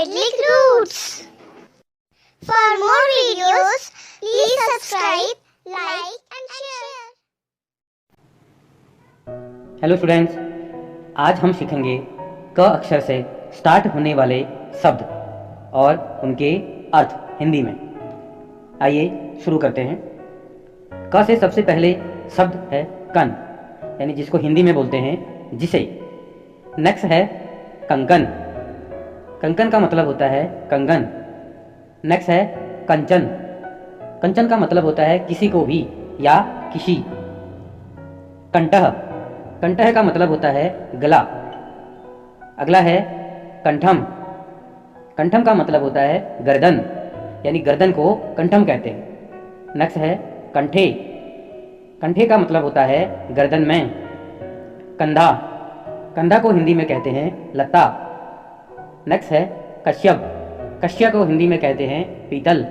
Idyllic Roots. For more videos, please subscribe, like and share. Hello students, आज हम सीखेंगे क अक्षर से स्टार्ट होने वाले शब्द और उनके अर्थ हिंदी में। आइए शुरू करते हैं। क से सबसे पहले शब्द है कन, यानी जिसको हिंदी में बोलते हैं जिसे। नेक्स्ट है कंकन। कंकन का मतलब होता है कंगन। नेक्स्ट है कंचन। कंचन का मतलब होता है किसी को भी या किसी। कंठः। कंठः का मतलब होता है गला। अगला है कंठम। कंठम का मतलब होता है गर्दन, यानी गर्दन को कंठम कहते हैं। नेक्स्ट है कंठे। कंठे का मतलब होता है गर्दन में। कंधा। कंधा को हिंदी में कहते हैं लत्ता। नेक्स्ट है कश्यप। कश्यप को हिंदी में कहते हैं पीतल।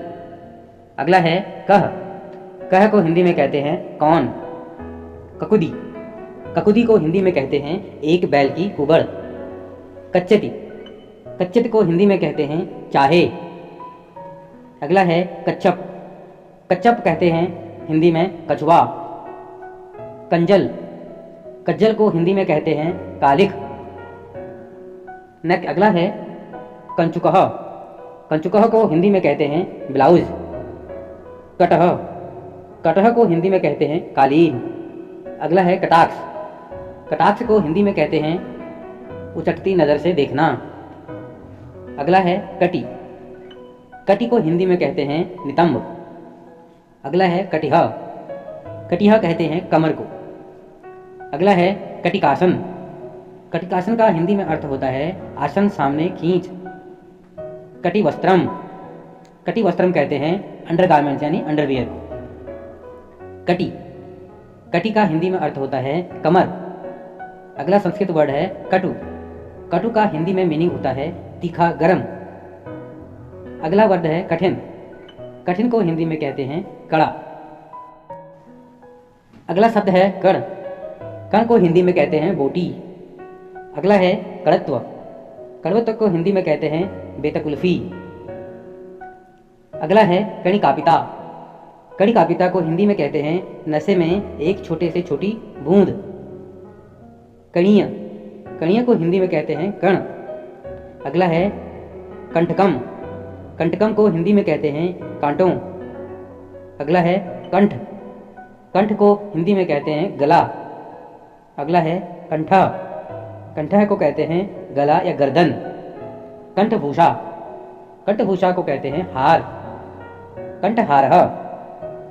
अगला है कह। कह को हिंदी में कहते हैं कौन। ककुदी। ककुदी को हिंदी में कहते हैं एक बैल की कुबड़। कच्चती। कच्चत को हिंदी में कहते हैं चाहे। अगला है कच्छप। कच्छप कहते हैं हिंदी में कछुआ। कंजल। कज्जल को हिंदी में कहते हैं कालिख। नेक्स्ट अगला है कंचुकह। कंचुकह को हिंदी में कहते हैं ब्लाउज। कटह। कटह को हिंदी में कहते हैं कालीन। अगला है कटाक्ष। कटाक्ष को हिंदी में कहते हैं उचटती नज़र से देखना। अगला है कटी। कटी को हिंदी में कहते हैं नितंब। अगला है कटिहा। कटिहा कहते हैं कमर को। अगला है कटिकासन। कटिकासन का हिंदी में अर्थ होता है आसन सामने खींच। कटिवस्त्रम। कटिवस्त्रम कहते हैं अंडरगारमेंट्स यानी अंडरवियर को। कटी। कटी का हिंदी में अर्थ होता है कमर। अगला संस्कृत वर्ड है कटु। कटु का हिंदी में मीनिंग होता है तीखा गरम। अगला वर्ड है कठिन। कठिन को हिंदी में कहते हैं कड़ा। अगला शब्द है कण। कण को हिंदी में कहते हैं बोटी। अगला है कड़त्व। कड़वत्व को हिंदी में कहते हैं बेतकुल्फी। अगला है कणिकापिता। कणिकापिता को हिंदी में कहते हैं नशे में एक छोटे से छोटी बूंद। कणीय। कणीय को हिंदी में कहते हैं कण। अगला है कंठकम। कंठकम को हिंदी में कहते हैं कांटों। अगला है कंठ। कंठ को हिंदी में कहते हैं गला। अगला है कंठा। कंठा को कहते हैं गला या गर्दन। कंठभूषा। कंठभूषा को कहते हैं हार। कंठहारः।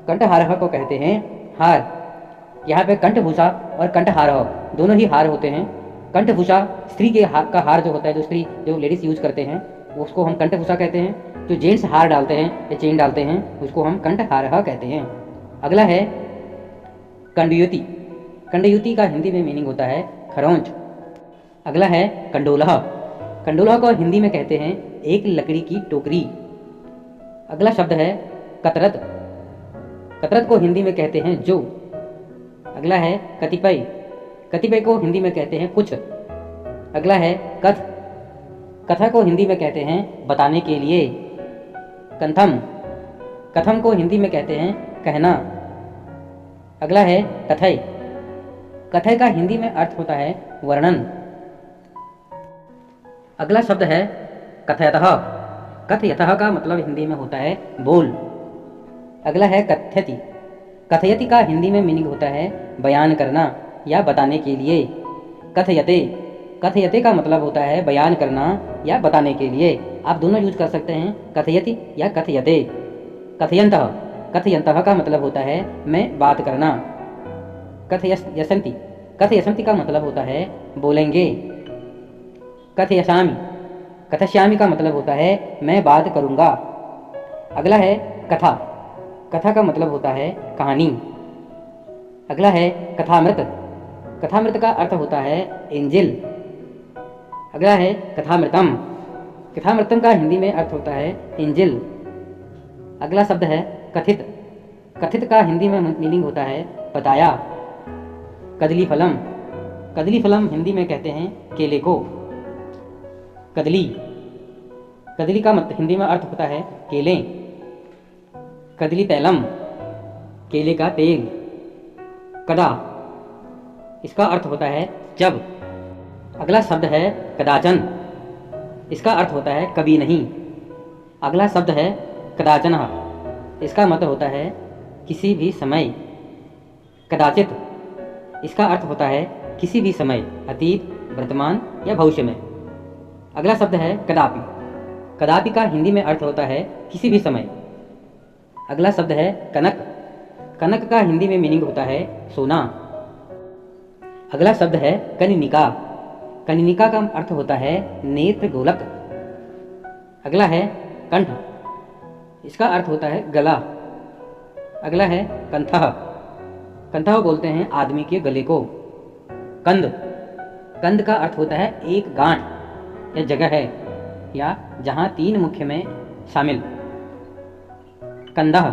कंठहारः को कहते हैं हार। यहाँ पे कंठभूषा और कंठहारः दोनों ही हार होते हैं। कंठभूषा स्त्री के का हार जो होता है, जो लेडीज यूज करते हैं उसको हम कंठभूषा कहते हैं। जो जेंट्स हार डालते हैं या चेन डालते हैं उसको हम कंठहारः कहते हैं। अगला है कंडयुति। कंडयुति का हिंदी में मीनिंग होता है खरोंच। अगला है कंडोलह। कंडोलह को हिंदी में कहते हैं एक लकड़ी की टोकरी। अगला शब्द है कतरत। कतरत को हिंदी में कहते हैं जो। अगला है कतिपय। कतिपय को हिंदी में कहते हैं कुछ। अगला है कथ। कथा को हिंदी में कहते हैं बताने के लिए। कंथम। कथम को हिंदी में कहते हैं कहना। अगला है कथय। कथय का हिंदी में अर्थ होता है वर्णन। अगला शब्द है कथयतः। कथयतः का मतलब हिंदी में होता है बोल। अगला है कथयति। कथयति का हिंदी में मीनिंग होता है बयान करना या बताने के लिए। कथयते। कथयते का मतलब होता है बयान करना या बताने के लिए। आप दोनों यूज कर सकते हैं, कथयति या कथयते। कथयन्तः। कथयन्तः का मतलब होता है मैं बात करना। कथयसन्ति। कथयसन्ति का मतलब होता है बोलेंगे। कथयशामि। कथयश्यामि का मतलब होता है मैं बात करूंगा। अगला है कथा। कथा का मतलब होता है कहानी। अगला है कथामृत। कथामृत का अर्थ होता है एंजल। अगला है कथामृतम। कथामृतम का हिंदी में अर्थ होता है एंजल। अगला शब्द है कथित। कथित का हिंदी में मीनिंग होता है बताया। कदली फलम। कदली फलम हिंदी में कहते हैं केले को। कदली। कदली का हिंदी में अर्थ होता है केले। कदली तैलम, केले का तेल। कदा, इसका अर्थ होता है जब। अगला शब्द है कदाचन, इसका अर्थ होता है कभी नहीं। अगला शब्द है कदाचनः, इसका मतलब होता है किसी भी समय। कदाचित, इसका अर्थ होता है किसी भी समय, अतीत, वर्तमान या भविष्य में। अगला शब्द है कदापि। कदापि का हिंदी में अर्थ होता है किसी भी समय। अगला शब्द है कनक। कनक का हिंदी में मीनिंग होता है सोना। अगला शब्द है कनिनिका। कनिनिका का अर्थ होता है नेत्र गोलक। अगला है कंठ, इसका अर्थ होता है गला। अगला है कंथः। कंथः बोलते हैं आदमी के गले को। कंद, कंद का अर्थ होता है एक गांठ या जगह है, या जहां 3 मुख्य में शामिल। कंदः,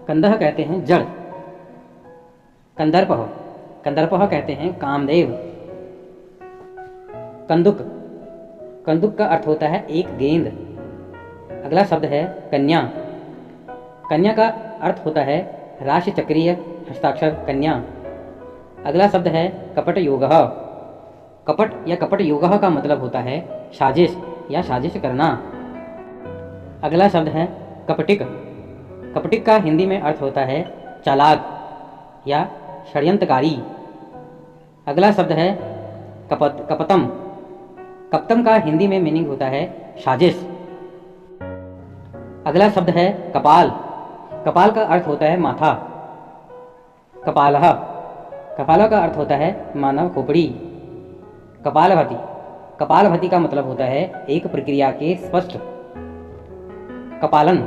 कंदः कहते हैं जड़। कंदर्पः, कंदर्पः कहते हैं कामदेव। कंदुक, कंदुक का अर्थ होता है एक गेंद। अगला शब्द है कन्या। कन्या का अर्थ होता है राशि चक्रीय हस्ताक्षर कन्या। अगला शब्द है कपट योगः। कपट या कपट योगः का मतलब होता है साजिश या साजिश करना। अगला शब्द है कपटिक। कपटिक का हिंदी में अर्थ होता है चालाक या षड्यंत्रकारी। अगला शब्द है कपतम। कपतम का हिंदी में मीनिंग होता है साजिश। अगला शब्द है कपाल। कपाल का अर्थ होता है माथा। कपालः, कपालः का अर्थ होता है मानव खोपड़ी। कपालभाति, कपालभाति का मतलब होता है एक प्रक्रिया के स्पष्ट। कपालन,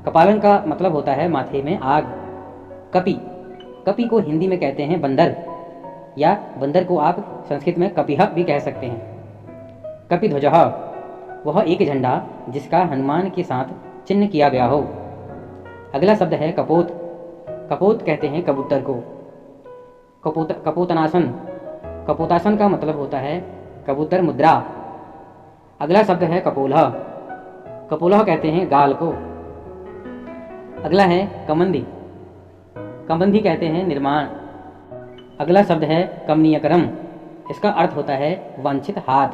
कपालन का मतलब होता है माथे में आग। कपि, कपि को हिंदी में कहते हैं बंदर, या बंदर को आप संस्कृत में कपिह भी कह सकते हैं। कपिध्वजः, वह एक झंडा जिसका हनुमान के साथ चिन्ह किया गया हो। अगला शब्द है कपोत। कपोत कहते हैं कबूतर को। कपोतनासन, कपोतासन का मतलब होता है कबूतर मुद्रा। अगला शब्द है कपोलः। कपोलः कहते हैं गाल को। अगला है कमंदी। कमंदी कहते हैं निर्माण। अगला शब्द है कमनीयकरम, इसका अर्थ होता है वांछित हाथ।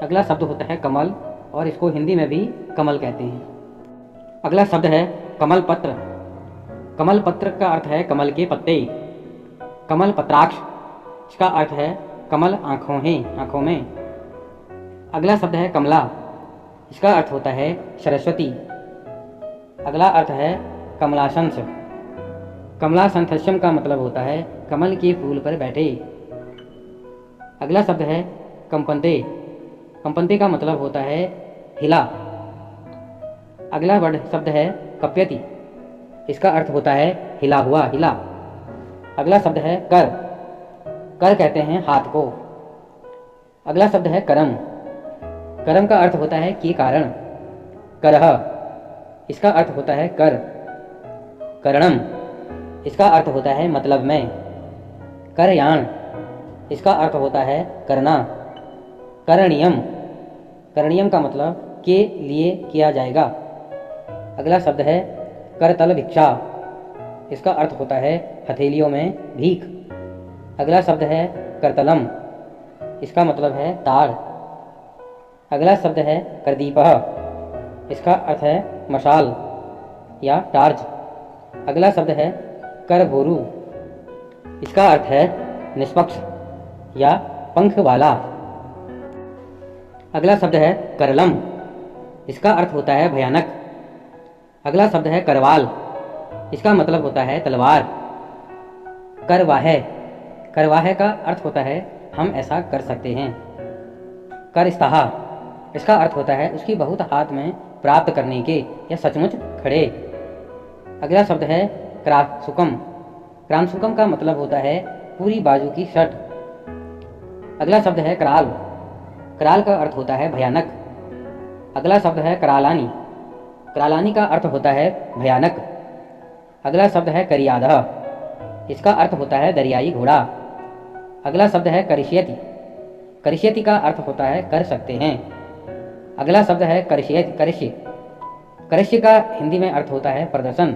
अगला शब्द होता है कमल, और इसको हिंदी में भी कमल कहते हैं। अगला शब्द है कमल पत्र। कमल पत्र का अर्थ है कमल के पत्ते। कमल पत्राक्ष, इसका अर्थ है कमल आँखों में। अगला शब्द है कमला, इसका अर्थ होता है सरस्वती। अगला अर्थ है कमलाशंस। कमलासंथस्यम का मतलब होता है कमल के फूल पर बैठे। अगला शब्द है कंपन्ते। कंपन्ते का मतलब होता है हिला। अगला वर्ड शब्द है कप्यति, इसका अर्थ होता है हिला हुआ, हिला। अगला शब्द है कर। कर कहते हैं हाथ को। अगला शब्द है करम। करम का अर्थ होता है के कारण। करह, इसका अर्थ होता है कर। करणम, इसका अर्थ होता है मतलब में। करयाण, इसका अर्थ होता है करना। करणीयम, करणीयम का मतलब के लिए किया जाएगा। अगला शब्द है करतल भिक्षा, इसका अर्थ होता है हथेलियों में भीख। अगला शब्द है करतलम, इसका मतलब है ताड़। अगला शब्द है करदीपः, इसका अर्थ है मशाल या टार्च। अगला शब्द है करभोरू, इसका अर्थ है निष्पक्ष या पंख वाला। अगला शब्द है करलम, इसका अर्थ होता है भयानक। अगला शब्द है करवाल, इसका मतलब होता है तलवार। करवाहे, करवाहे का अर्थ होता है हम ऐसा कर सकते हैं। करस्ताहा, इसका अर्थ होता है उसकी बहुत हाथ में प्राप्त करने के या सचमुच खड़े। अगला शब्द है क्रांसुकम। क्रांसुकम का मतलब होता है पूरी बाजू की शर्ट। अगला शब्द है कराल। कराल का अर्थ होता है भयानक। अगला शब्द है करालानी। करालानी का अर्थ होता है भयानक। अगला शब्द है करियादह, इसका अर्थ होता है दरियाई घोड़ा। अगला शब्द है करिष्यति। करिष्यति का अर्थ होता है कर सकते हैं। अगला शब्द है करिष्य। करिष्य करिष्य का हिंदी में अर्थ होता है प्रदर्शन।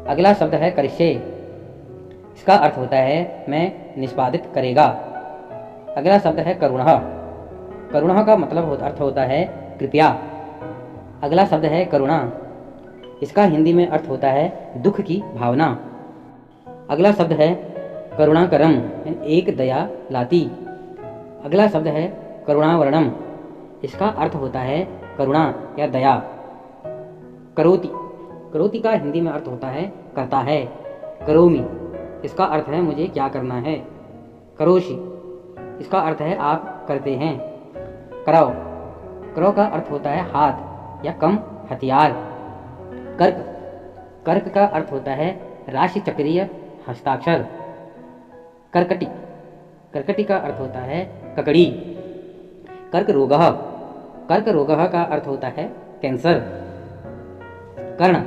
अगला शब्द है करिष्ये, इसका अर्थ होता है मैं निष्पादित करेगा। अगला शब्द है करुणः। करुणः का मतलब अर्थ होता है कृपया। अगला शब्द है करुणा, इसका हिंदी में अर्थ होता है दुख की भावना। अगला शब्द है करुणाकरम, एक दया लाती। अगला शब्द है करुणावर्णम, इसका अर्थ होता है करुणा या दया। करोति, करोति का हिंदी में अर्थ होता है करता है। करोमि, इसका अर्थ है मुझे क्या करना है। करोषि, इसका अर्थ है आप करते हैं। करौ, करौ का अर्थ होता है हाथ या कम हथियार। कर्क, कर्क का अर्थ होता है राशि चक्रीय हस्ताक्षर। कर्कटी, कर्कटी का अर्थ होता है ककड़ी। कर्क रोगः, कर्क रोगः का अर्थ होता है कैंसर। कर्ण,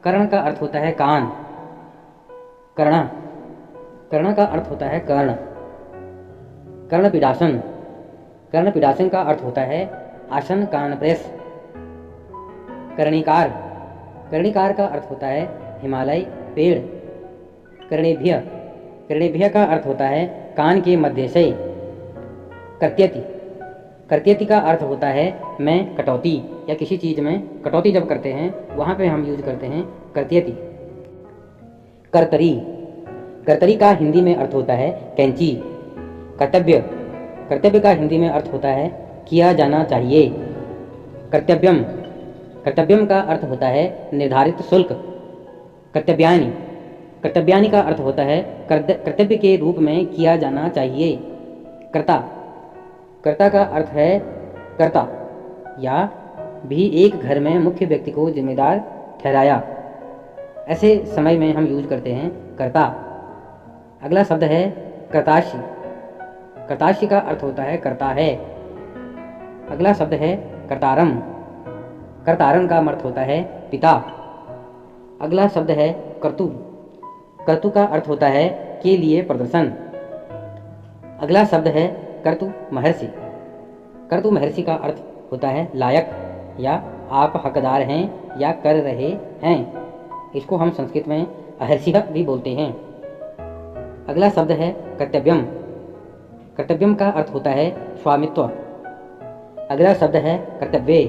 कर्ण का अर्थ होता है कान। कर्ण, कर्ण का अर्थ होता है कर्ण। कर्णपिडासन, कर्णपिडासन का अर्थ होता है आसन कान प्रेस। कर्णिकार, कर्णिकार का अर्थ होता है हिमालय पेड़। कर्णेभ्य, कर्णेभ्य का अर्थ होता है कान के मध्य से। कर्त्यति, कर्त्यति का अर्थ होता है मैं कटौती या किसी चीज़ में कटौती जब करते हैं वहाँ पे हम यूज करते हैं कर्त्यति। कर्तरी, कर्तरी का हिंदी में अर्थ होता है कैंची। कर्तव्य, कर्तव्य का हिंदी में अर्थ होता है किया जाना चाहिए। कर्तव्यम, कर्तव्यम का अर्थ होता है निर्धारित शुल्क। कर्तव्यानि, कर्तव्यानि का अर्थ होता है कर्तव्य के रूप में किया जाना चाहिए। कर्ता, कर्ता का अर्थ है कर्ता या भी एक घर में मुख्य व्यक्ति को जिम्मेदार ठहराया। ऐसे समय में हम यूज करते हैं कर्ता। अगला शब्द है कर्ताशी, कर्ताशी का अर्थ होता है करता है। अगला शब्द है कर्तारम, कर्तारम का अर्थ होता है पिता। अगला शब्द है कर्तु, कर्तु का अर्थ होता है के लिए प्रदर्शन। अगला शब्द है कर्तु महर्षि, कर्तु महर्षि का अर्थ होता है लायक या आप हकदार हैं या कर रहे हैं। इसको हम संस्कृत में अहर्षि भी बोलते हैं। अगला शब्द है कर्तव्यम, कर्तव्यम का अर्थ होता है स्वामित्व। अगला शब्द है कर्तव्य,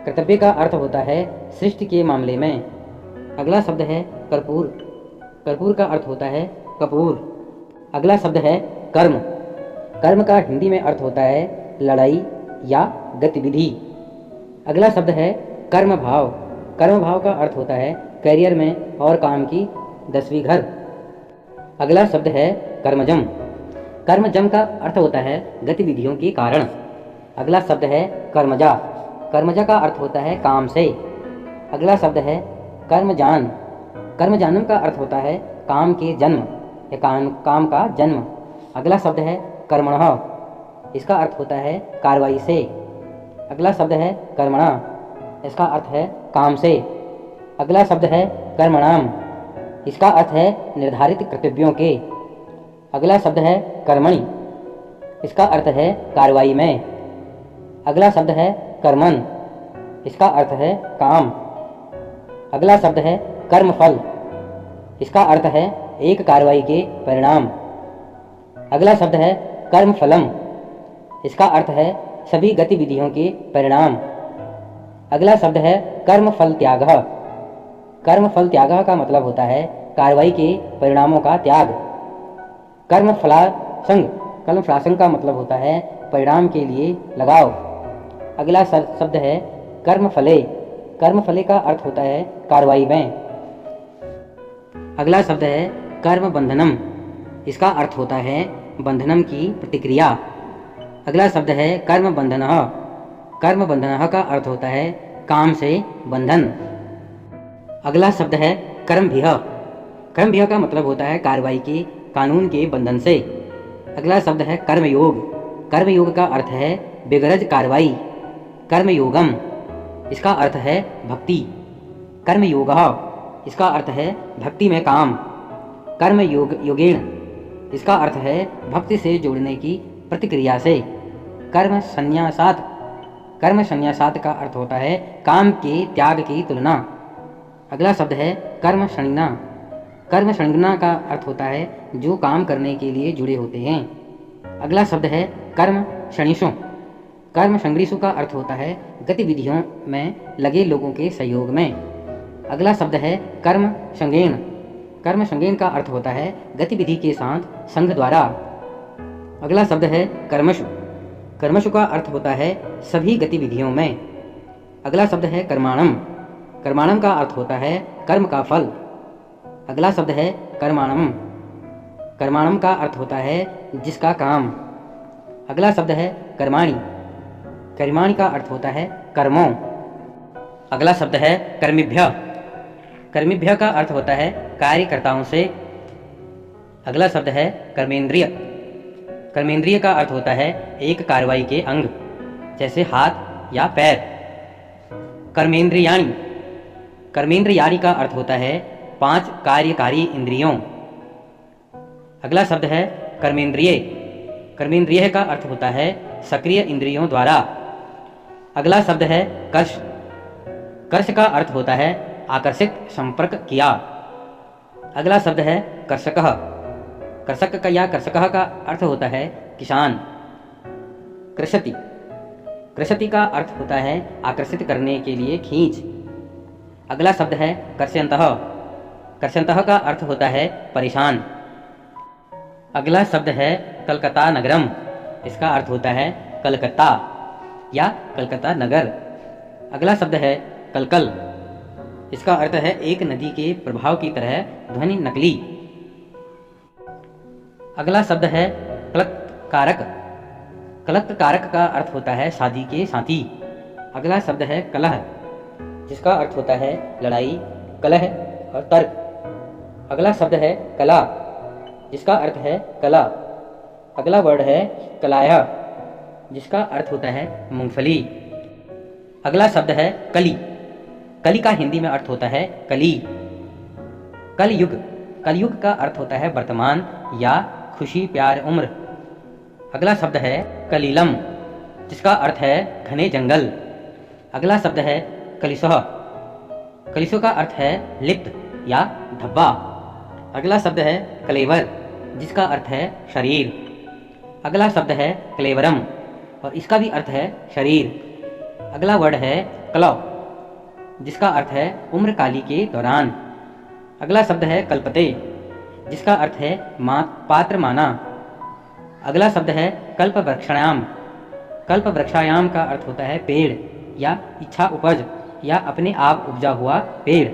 कर्तव्य का अर्थ होता है सृष्टि के मामले में। अगला शब्द है कर्पूर, कर्पूर का अर्थ होता है कपूर। अगला शब्द है कर्म, कर्म का हिंदी में अर्थ होता है लड़ाई या गतिविधि। अगला शब्द है कर्म भाव, कर्म भाव का अर्थ होता है करियर में और काम की 10वीं घर। अगला शब्द है कर्मजम, कर्मजम का अर्थ होता है गतिविधियों के कारण। अगला शब्द है कर्मजा, कर्मजा का अर्थ होता है काम से। अगला शब्द है कर्मजान, कर्मजानम का अर्थ होता है काम के जन्म या काम का जन्म। अगला शब्द है कर्मणः, इसका अर्थ होता है कार्रवाई से। अगला शब्द है कर्मणा, इसका अर्थ है काम से। अगला शब्द है कर्मणाम, इसका अर्थ है निर्धारित कर्तव्यों के। अगला शब्द है कर्मणि, इसका अर्थ है कार्रवाई में। अगला शब्द है कर्मन, इसका अर्थ है काम। अगला शब्द है कर्मफल, इसका अर्थ है एक कार्रवाई के परिणाम। अगला शब्द है कर्मफलम, इसका अर्थ है सभी गतिविधियों के परिणाम। अगला शब्द है कर्मफल त्यागः, कर्मफल त्यागः का मतलब होता है कार्रवाई के परिणामों का त्याग। कर्मफलासंग, कर्मफलासंग का मतलब होता है परिणाम के लिए लगाव। अगला शब्द है कर्मफले, कर्मफले का अर्थ होता है कार्रवाई में। अगला शब्द है कर्म बंधनम, इसका अर्थ होता है बंधनम की प्रतिक्रिया। अगला शब्द है कर्म बंधनः, कर्म बंधनः का अर्थ होता है काम से बंधन। अगला शब्द है कर्मभिः, कर्मभिः का मतलब होता है कार्रवाई के कानून के बंधन से। अगला शब्द है कर्मयोग, कर्मयोग का अर्थ है बेगरज कार्रवाई। कर्मयोगम, इसका अर्थ है भक्ति। कर्मयोगः, इसका अर्थ है भक्ति में काम। कर्मयोगेण, इसका अर्थ है भक्ति से जोड़ने की प्रतिक्रिया से। कर्म संन्यासात, कर्म संन्यासात का अर्थ होता है काम के त्याग की तुलना। अगला शब्द है कर्म संज्ञा। कर्म संज्ञा का अर्थ होता है जो काम करने के लिए जुड़े होते हैं। अगला शब्द है कर्म शणिषु। कर्म संग्रीषु का अर्थ होता है गतिविधियों में लगे लोगों के सहयोग में। अगला शब्द है कर्म संगेन। कर्म संगेन का अर्थ होता है गतिविधि के साथ संघ द्वारा। अगला शब्द है कर्मशु। कर्मशु का अर्थ होता है सभी गतिविधियों में। अगला शब्द है कर्माणम। कर्माणम का अर्थ होता है कर्म का फल। अगला शब्द है कर्माणम। कर्माणम का अर्थ होता है जिसका काम। अगला शब्द है कर्माणि। कर्माणि का अर्थ होता है कर्मों। अगला शब्द है कर्मिभ्य। कर्मिभ्य का अर्थ होता है कार्यकर्ताओं से। अगला शब्द है कर्मेंद्रिय। कर्मेंद्रिय का अर्थ होता है एक कार्रवाई के अंग, जैसे हाथ या पैर। कर्मेंद्रियाणि। कर्मेंद्रियाणि का अर्थ होता है 5 कार्यकारी इंद्रियों। अगला शब्द है कर्मेंद्रिय। कर्मेंद्रिय का अर्थ होता है सक्रिय इंद्रियों द्वारा। अगला शब्द है कर्ष। कर्ष का अर्थ होता है आकर्षित संपर्क किया। अगला शब्द है कर्षकः। कर्षक का या कर्षकः का अर्थ होता है किसान। कृषति। कृषति का अर्थ होता है आकर्षित करने के लिए खींच। अगला शब्द है कर्षयन्तः। कर्षयन्तः का अर्थ होता है परेशान। अगला शब्द है कलकत्ता नगरम। इसका अर्थ होता है कलकत्ता या कलकत्ता नगर। अगला शब्द है कलकल। इसका अर्थ है एक नदी के प्रभाव की तरह ध्वनि नकली। अगला शब्द है क्लक्त कारक। क्लक्त कारक का अर्थ होता है शादी के साथी। अगला शब्द है कलह, जिसका अर्थ होता है लड़ाई, कलह और तर्क। अगला शब्द है कला, जिसका अर्थ है कला। अगला वर्ड है कलाया, जिसका अर्थ होता है मूंगफली। अगला शब्द है कली। कली का हिंदी में अर्थ होता है कली। कलयुग। कलयुग का अर्थ होता है वर्तमान या खुशी प्यार उम्र। अगला शब्द है कलीलम, जिसका अर्थ है घने जंगल। अगला शब्द है कलिशः। कलिशो का अर्थ है लिप्त या धब्बा। अगला शब्द है कलेवर, जिसका अर्थ है शरीर। अगला शब्द है क्लेवरम और इसका भी अर्थ है शरीर। अगला वर्ड है कलौ, जिसका अर्थ है उम्रकाली के दौरान। अगला शब्द है कल्पते, जिसका अर्थ है पात्र माना। अगला शब्द है कल्पवृक्षायाम। कल्पवृक्षायाम का अर्थ होता है पेड़ या इच्छा उपज या अपने आप उपजा हुआ पेड़।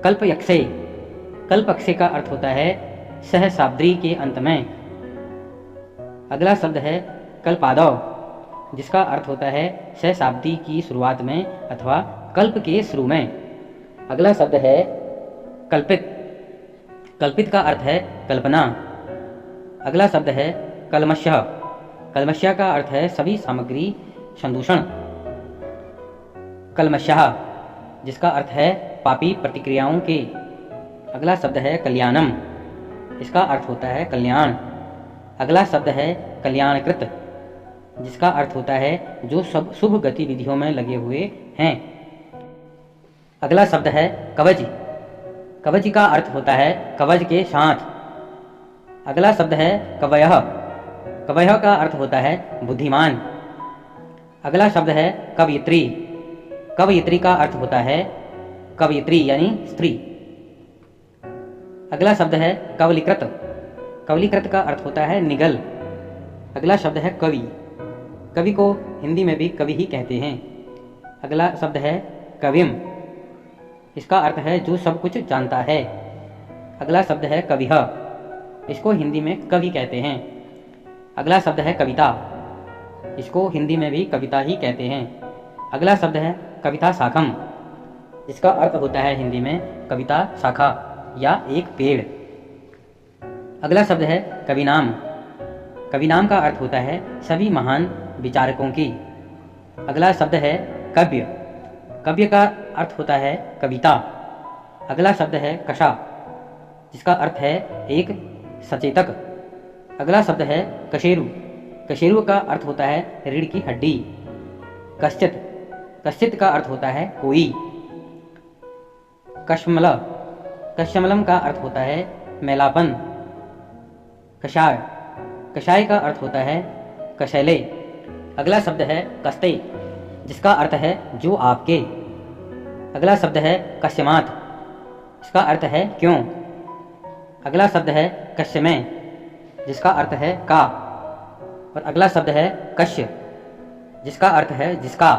कल्पयक्षे। कल्पयक्षे का अर्थ होता है सहस्राब्दी के अंत में। अगला शब्द है कल्पादौ, जिसका अर्थ होता है सहस्राब्दी की शुरुआत में अथवा कल्प के शुरू में। अगला शब्द है कल्पित। कल्पित का अर्थ है कल्पना। अगला शब्द है कल्मषः। कल्मषः का अर्थ है सभी सामग्री संदूषण। कल्मषः, जिसका अर्थ है पापी प्रतिक्रियाओं के। अगला शब्द है कल्याणम। इसका अर्थ होता है कल्याण। अगला शब्द है कल्याणकृत, जिसका अर्थ होता है जो सब शुभ गतिविधियों में लगे हुए हैं। अगला शब्द है कवच। कवच का अर्थ होता है कवच के साथ। अगला शब्द है कवयः। कवयः का अर्थ होता है बुद्धिमान। अगला शब्द है कवयित्री। कवयित्री का अर्थ होता है कवयित्री यानी स्त्री। अगला शब्द है कवलीकृत। कवलीकृत का अर्थ होता है निगल। अगला शब्द है कवि। कवि को हिंदी में भी कवि ही कहते हैं। अगला शब्द है कविम। इसका अर्थ है जो सब कुछ जानता है। अगला शब्द है कविः। इसको हिंदी में कवि कहते हैं। अगला शब्द है कविता। इसको हिंदी में भी कविता ही कहते हैं। अगला शब्द है कविता शाखम। इसका अर्थ होता है हिंदी में कविता शाखा या एक पेड़। अगला शब्द है कविनाम। कविनाम का अर्थ होता है सभी महान विचारकों की। अगला शब्द है कव्य। कव्य का अर्थ होता है कविता। अगला शब्द है कषा, जिसका अर्थ है एक सचेतक। अगला शब्द है कशेरु। कशेरु का अर्थ होता है रीढ़ की हड्डी। कश्चित, कश्चित का अर्थ होता है कोई। कश्मल, कश्मलम का अर्थ होता है मैलापन। कषाय, कषाय का अर्थ होता है कशैले। अगला शब्द है कस्ते, जिसका अर्थ है जो आपके। अगला शब्द है कश्यमात, इसका अर्थ है क्यों। अगला शब्द है कश्यमय, जिसका अर्थ है का। और अगला शब्द है कश्य, जिसका अर्थ है जिसका।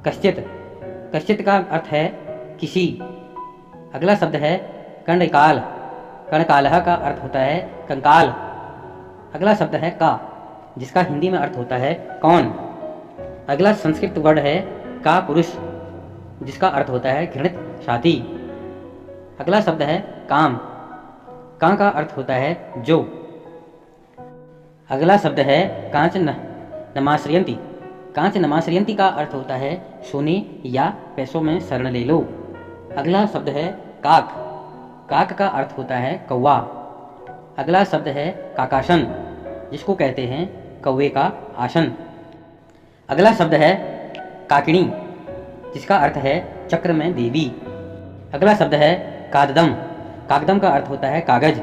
कश्चित, कश्चित का अर्थ है किसी। अगला शब्द है कंडकाल, कणकालह का अर्थ होता है कंकाल। अगला शब्द है का, जिसका हिंदी में अर्थ होता है कौन। अगला संस्कृत वर्ड है का पुरुष, जिसका अर्थ होता है घृणित साथी। अगला शब्द है काम, का अर्थ होता है जो। अगला शब्द है कांच नमाश्रयंती, कांच नमाश्रयंती का अर्थ होता है सोने या पैसों में शरण ले लो। अगला शब्द है काक, काक का अर्थ होता है कौवा। अगला शब्द है काकासन, जिसको कहते हैं कौवे का आसन। अगला शब्द है काकिणी, जिसका अर्थ है चक्र में देवी। अगला शब्द है काददम, कागदम का अर्थ होता है कागज।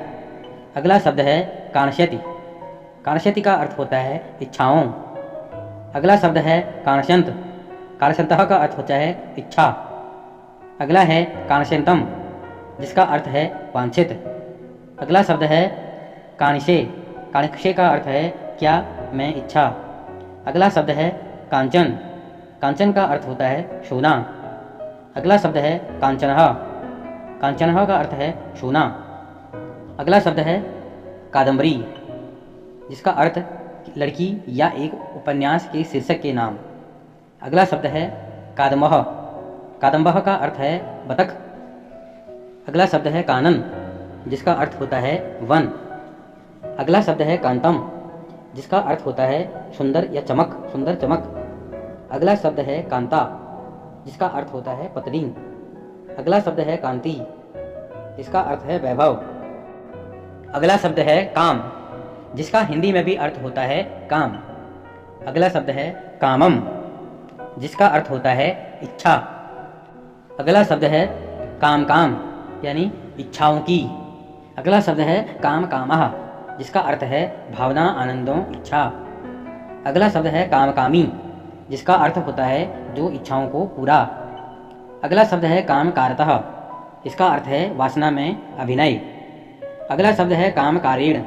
अगला शब्द है काणस्यति, काणस्यति का अर्थ होता है इच्छाओं। अगला शब्द है काणस्यंत, काणस्यंतः का अर्थ होता है इच्छा। अगला है काणस्यंतम, जिसका अर्थ है वांछित। अगला शब्द है काणिशे, काणिक्षे का अर्थ है क्या मैं इच्छा। अगला शब्द है कांचन, कांचन का अर्थ होता है सोना। अगला शब्द है कांचनः, कांचनः का अर्थ है सोना। अगला शब्द है कादम्बरी, जिसका अर्थ लड़की या एक उपन्यास के शीर्षक के नाम। अगला शब्द है कादम्बः, कादम्बः का अर्थ है बतख। अगला शब्द है कानन, जिसका अर्थ होता है वन। अगला शब्द है कांतम, जिसका अर्थ होता है सुंदर या चमक, सुंदर चमक। अगला शब्द है कांता, जिसका अर्थ होता है पत्नी। अगला शब्द है कांति, जिसका अर्थ है वैभव। अगला शब्द है काम, जिसका हिंदी में भी अर्थ होता है काम। अगला शब्द है कामम, जिसका अर्थ होता है इच्छा। अगला शब्द है काम काम, यानी इच्छाओं की। अगला शब्द है काम कामः, जिसका अर्थ है भावना, आनंदों, इच्छा। अगला शब्द है काम कामी, जिसका अर्थ होता है जो इच्छाओं को पूरा। अगला शब्द है काम कारतः, इसका अर्थ है वासना में अभिनय। अगला शब्द है काम कारेण,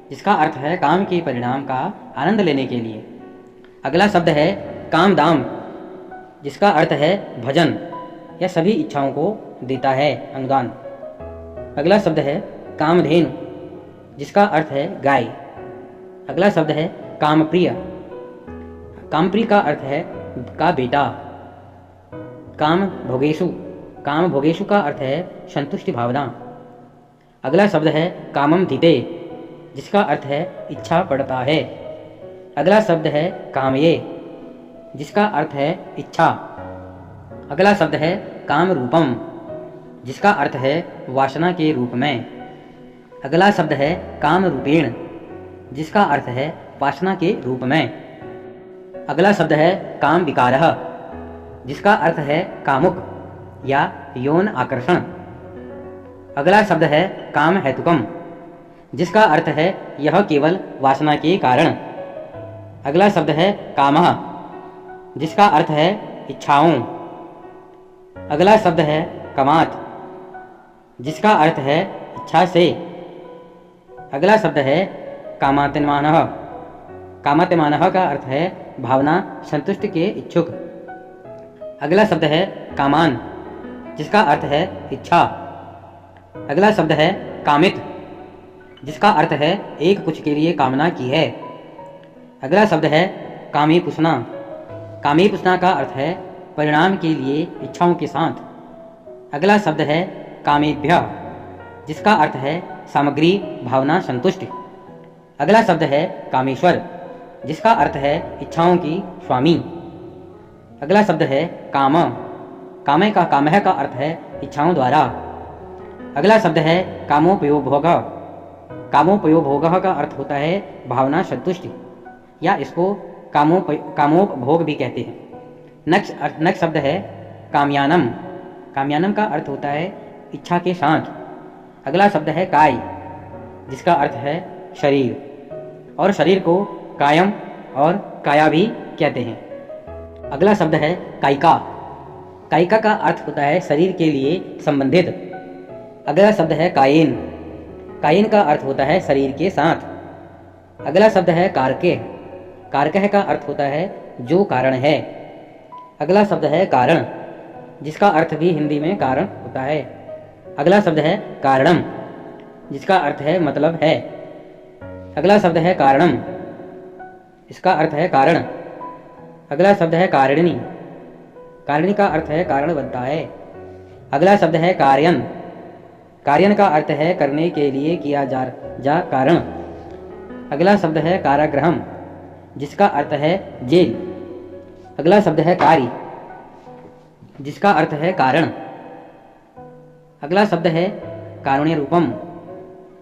जिसका अर्थ है काम के परिणाम का आनंद लेने के लिए। अगला शब्द है काम दाम, जिसका अर्थ है भजन या सभी इच्छाओं को देता है अनुदान। अगला शब्द है कामधेनु, जिसका अर्थ है गाय। अगला शब्द है कामप्रिय, कामप्रिय का अर्थ है का बेटा। काम भोगेशु, काम भोगेशु का अर्थ है संतुष्टि भावना। अगला शब्द है कामम धीते, जिसका अर्थ है इच्छा पड़ता है। अगला शब्द है कामये, जिसका अर्थ है इच्छा। अगला शब्द है काम रूपम, जिसका अर्थ है वासना के रूप में। अगला शब्द है काम रूपेण, जिसका अर्थ है वासना के रूप में। अगला शब्द है काम विकारः, जिसका अर्थ है कामुक या यौन आकर्षण। अगला शब्द है काम हेतुकम, जिसका अर्थ है यह केवल वासना के कारण। अगला शब्द है कामः, जिसका अर्थ है इच्छाओं। अगला शब्द है कमात, जिसका अर्थ है इच्छा से। अगला शब्द है कामात्यमानः, कामात्यमानः का अर्थ है भावना संतुष्ट के इच्छुक। अगला शब्द है कामान, जिसका अर्थ है इच्छा। अगला शब्द है कामित, जिसका अर्थ है एक कुछ के लिए कामना की है। अगला शब्द है कामी पुष्णा, कामी पुष्णा का अर्थ है परिणाम के लिए इच्छाओं के साथ। अगला शब्द है कामेभ्य, जिसका अर्थ है सामग्री, भावना, संतुष्टि। अगला शब्द है कामेश्वर, जिसका अर्थ है इच्छाओं की स्वामी। अगला शब्द है काम, कामे का कामह का अर्थ है इच्छाओं द्वारा। अगला शब्द है कामोपयोगभोग, कामोपयोगभोग का अर्थ होता है भावना संतुष्टि, या इसको कामोपभोग भी कहते हैं। नक्ष शब्द है कामयानम। कामयानम का अर्थ होता है इच्छा के साथ। अगला शब्द है काय, जिसका अर्थ है शरीर, और शरीर को कायम और काया भी कहते हैं। अगला शब्द है कायिका। कायिका का अर्थ होता है शरीर के लिए संबंधित। अगला शब्द है कायेन। कायेन का अर्थ होता है शरीर के साथ। अगला शब्द है कारके। कारकह का अर्थ होता है जो कारण है। अगला शब्द है कारण, जिसका अर्थ भी हिंदी में कारण होता है। अगला शब्द है कारणम, जिसका अर्थ है मतलब है। अगला शब्द है कारणम, इसका अर्थ है कारण। अगला शब्द है कारिणी। कारिणी का अर्थ है कारण बनता है। अगला शब्द है कार्यन। कार्यन का अर्थ है करने के लिए किया जा कारण। अगला शब्द है कारागृहम, जिसका अर्थ है जेल। अगला शब्द है कार्य, जिसका अर्थ है कारण। अगला शब्द है कारुण्य रूपम,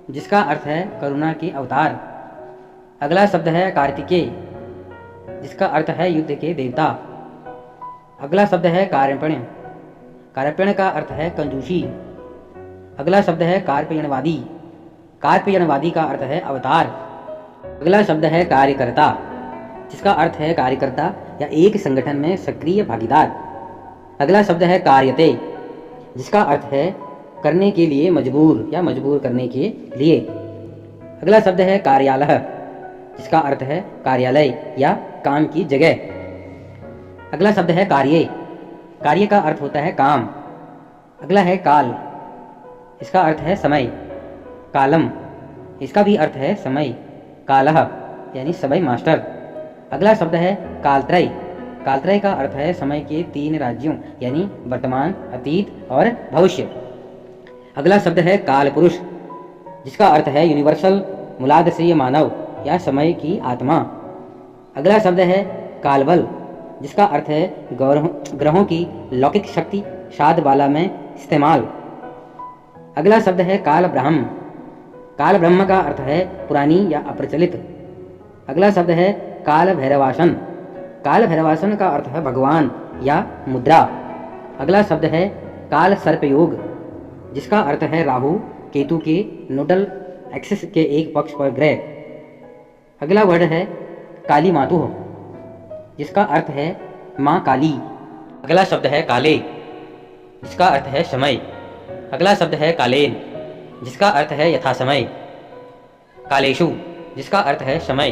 जिसका अर्थ है करुणा के अवतार। अगला शब्द है कार्तिकेय, जिसका अर्थ है युद्ध के देवता। अगला शब्द है कार्पण्य। कार्पण्य का अर्थ है कंजूसी। अगला शब्द है कार्पण्यवादी। कार्पण्यवादी का अर्थ है अवतार। अगला शब्द है कार्यकर्ता, जिसका अर्थ है कार्यकर्ता या एक संगठन में सक्रिय भागीदार। अगला शब्द है कार्यते, जिसका अर्थ है करने के लिए मजबूर या मजबूर करने के लिए। अगला शब्द है कार्यालय, जिसका अर्थ है कार्यालय या काम की जगह। अगला शब्द है कार्ये। कार्य का अर्थ होता है काम। अगला है काल, इसका अर्थ है समय। कालम, इसका भी अर्थ है समय। कालह यानी समय मास्टर। अगला शब्द है कालत्रय। कालत्रय का अर्थ है समय के 3 राज्यों यानी वर्तमान, अतीत और भविष्य। अगला शब्द है काल पुरुष, जिसका अर्थ है यूनिवर्सल मूलाधारीय मानव या समय की आत्मा। अगला शब्द है कालबल, जिसका अर्थ है ग्रहों की लौकिक शक्ति शादबाला में इस्तेमाल। अगला शब्द है काल ब्रह्म। काल ब्रह्म का अर्थ है पुरानी या अप्रचलित। अगला शब्द है काल भैरवासन। काल भैरवासन का अर्थ है भगवान या मुद्रा। अगला शब्द है काल सर्पयोग, जिसका अर्थ है राहु केतु के नोडल एक्सिस के एक पक्ष पर ग्रह। अगला वर्ड है काली मातु, जिसका अर्थ है माँ काली। अगला शब्द है काले, जिसका अर्थ है समय। अगला शब्द है कालेन, जिसका अर्थ है यथा समय। कालेशु, जिसका अर्थ है समय।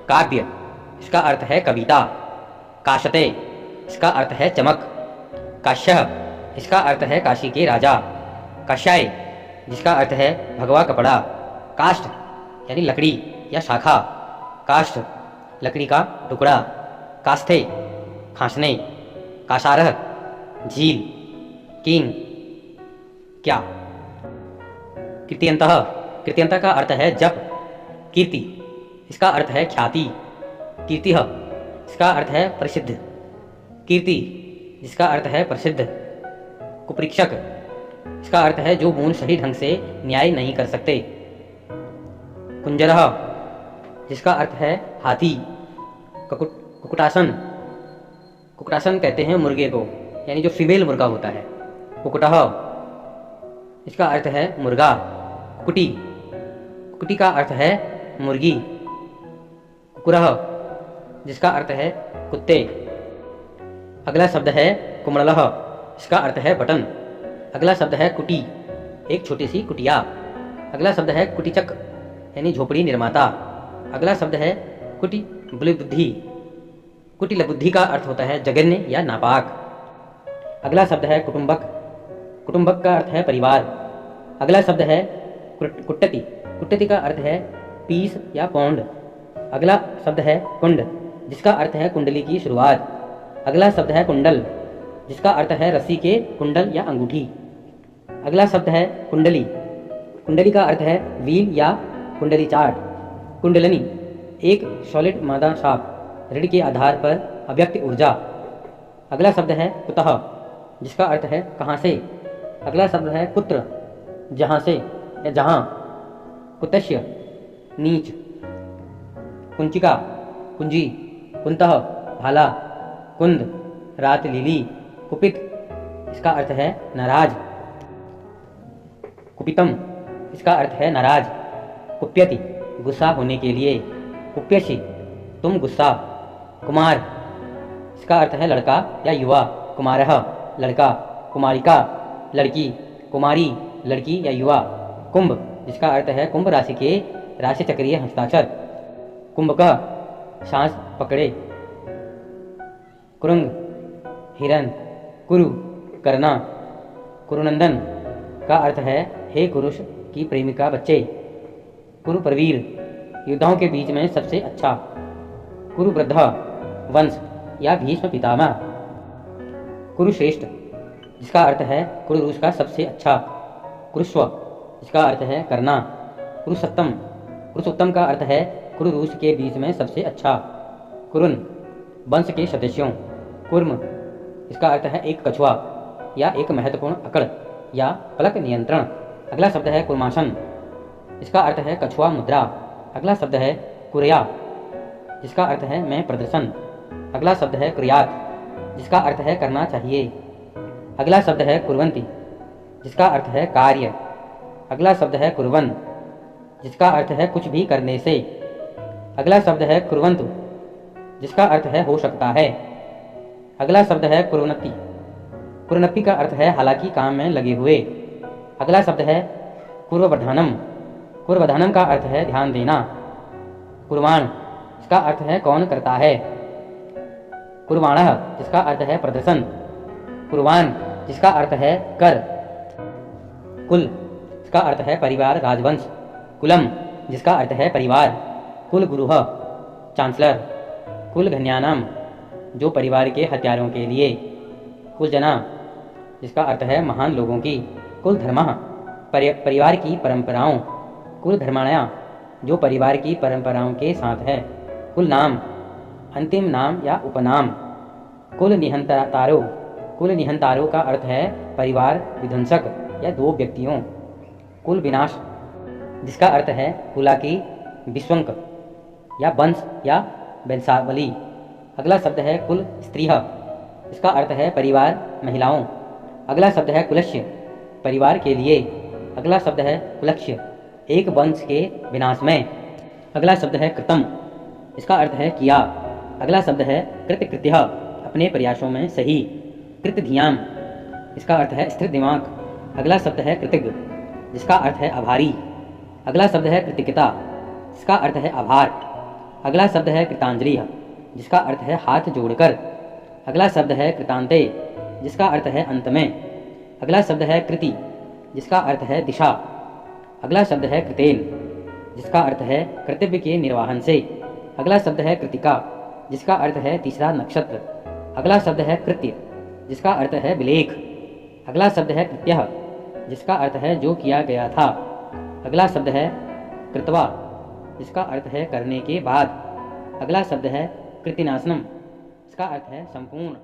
काव्य, इसका अर्थ है कविता। काशते, इसका अर्थ है चमक। काश्यः, इसका अर्थ है काशी के राजा। काश्याय, जिसका अर्थ है भगवा कपड़ा। काष्ठ यानी लकड़ी या शाखा। काष्ठ, लकड़ी का टुकड़ा। कास्थे, खांसने। कासारह, झील। कीन, क्या। कीर्त्यंतः, कीर्त्यंतः का अर्थ है जप। कीर्ति, इसका अर्थ है ख्याति। कीर्तिः, इसका अर्थ है प्रसिद्ध। कीर्ति, जिसका अर्थ है प्रसिद्ध। कुपरीक्षक, इसका अर्थ है जो मूल सही ढंग से न्याय नहीं कर सकते। कुंजरः, जिसका अर्थ है हाथी। कुकुटासन, कुकुटासन कहते हैं मुर्गे को, यानी जो फीमेल मुर्गा होता है। कुकुटः, इसका अर्थ है मुर्गा। कुकुटी, कुकुटी का अर्थ है मुर्गी। कुकुरः, जिसका अर्थ है कुत्ते। अगला शब्द है कुमड़लः, इसका अर्थ है बटन। अगला शब्द है कुटी, एक छोटी सी कुटिया। अगला शब्द है कुटीचक यानी झोपड़ी निर्माता। अगला शब्द है कुटी बुद्धि। कुटिल बुद्धि का अर्थ होता है जघन्य या नापाक। अगला शब्द है कुटुंबक। कुटुंबक का अर्थ है परिवार। अगला शब्द है कुट्टति। कुट्टति का अर्थ है पीस या पौंड। अगला शब्द है कुंड, जिसका अर्थ है कुंडली की शुरुआत। अगला शब्द है कुंडल, जिसका अर्थ है रस्सी के कुंडल या अंगूठी। अगला शब्द है कुंडली। कुंडली का अर्थ है व्हील या कुंडली चार्ट। कुंडलनी, एक सॉलिड मादा साप, ऋण के आधार पर अव्यक्त ऊर्जा। अगला शब्द है कुतः, जिसका अर्थ है कहाँ से। अगला शब्द है कुत्र, जहाँ से या जहाँ। कुतस्य, नीच। कुंचिका, कुंजी। कुंतः भाला, कुंद रात लीली, कुपित इसका अर्थ है नाराज, कुपितम इसका अर्थ है नाराज, कुप्यति गुस्सा होने के लिए, कुप्यसि तुम गुस्सा, कुमार इसका अर्थ है लड़का या युवा, कुमारः लड़का, कुमारिका लड़की, कुमारी लड़की या युवा, कुंभ जिसका अर्थ है कुंभ राशि के राशि चक्रीय हस्ताक्षर, कुंभकः सांस पकड़े, कुरंग हिरन, कुरु करना, कुरुनंदन का अर्थ है हे कुरुष की प्रेमिका बच्चे, कुरुप्रवीर योद्धाओं के बीच में सबसे अच्छा, कुरुवृद्ध वंश या भीष्म पितामह, कुरुश्रेष्ठ जिसका अर्थ है कुरुवंश का सबसे अच्छा, कुरुश्व जिसका अर्थ है करना, कुरुसत्तम पुरुषोत्तम का अर्थ है कुरुवंश के बीच में सबसे अच्छा, कुरुन वंश के सदस्यों, कुर्म इसका अर्थ है एक कछुआ या एक महत्वपूर्ण अकड़ या पलक नियंत्रण। अगला शब्द है कुर्मासन, इसका अर्थ है कछुआ मुद्रा। अगला शब्द है कुरया, जिसका अर्थ है मैं प्रदर्शन। अगला शब्द है कुर्यात, जिसका अर्थ है करना चाहिए। अगला शब्द है कुर्वन्ति, जिसका अर्थ है कार्य। अगला शब्द है कुर्वन्, जिसका अर्थ है कुछ भी करने से। अगला शब्द है कुर्वन्तु, जिसका अर्थ है हो सकता है। अगला शब्द है कुर्वन्ति, कुर्वन्ति का अर्थ है हालांकि काम में लगे हुए। अगला शब्द है कुर्ववर्धनम, कुर्ववर्धनम का अर्थ है ध्यान देना। कुर्वाण, इसका अर्थ है कौन करता है। कुर्वाणः, जिसका अर्थ है प्रदर्शन। कुर्वान, जिसका अर्थ है कर। कुल, इसका अर्थ है परिवार राजवंश। कुलम, जिसका अर्थ है परिवार। कुल गुरुः, चांसलर। कुल घन्यानाम, जो परिवार के हथियारों के लिए। कुलजना, जिसका अर्थ है महान लोगों की। कुल धर्मः, परिवार की परंपराओं। कुल धर्माणया, जो परिवार की परंपराओं के साथ है। कुल नाम, अंतिम नाम या उपनाम। कुल निहंतारो, कुल निहंतारो का अर्थ है परिवार विध्वंसक या दो व्यक्तियों। कुल विनाश, जिसका अर्थ है कुला की विश्वंक या वंश या वंशावली। अगला शब्द है कुल स्त्रीः, इसका अर्थ है परिवार महिलाओं। अगला शब्द है कुलस्य, परिवार के लिए। अगला शब्द है कुलक्ष्य, एक वंश के विनाश में। अगला शब्द है कृतम, इसका अर्थ है किया। अगला शब्द है कृतकृत्यः, अपने प्रयासों में सही। कृतधियाम, इसका अर्थ है स्थिर दिमाग। अगला शब्द है कृतज्ञ, जिसका अर्थ है आभारी। अगला शब्द है कृतज्ञता, इसका अर्थ है आभार। अगला शब्द है कृतांजलि, जिसका अर्थ है हाथ जोड़कर। अगला शब्द है कृतांते, जिसका अर्थ है अंत में। अगला शब्द है कृति, जिसका अर्थ है दिशा। अगला शब्द है कृतेन, जिसका अर्थ है कर्तव्य के निर्वहन से। अगला शब्द है कृतिका, जिसका अर्थ है तीसरा नक्षत्र। अगला शब्द है कृत्य, जिसका अर्थ है विलेख। अगला शब्द है कृत्यः, जिसका अर्थ है जो किया गया था। अगला शब्द है कृत्वा, जिसका अर्थ है करने के बाद। अगला शब्द है कृतिनाशनम, इसका अर्थ है संपूर्ण।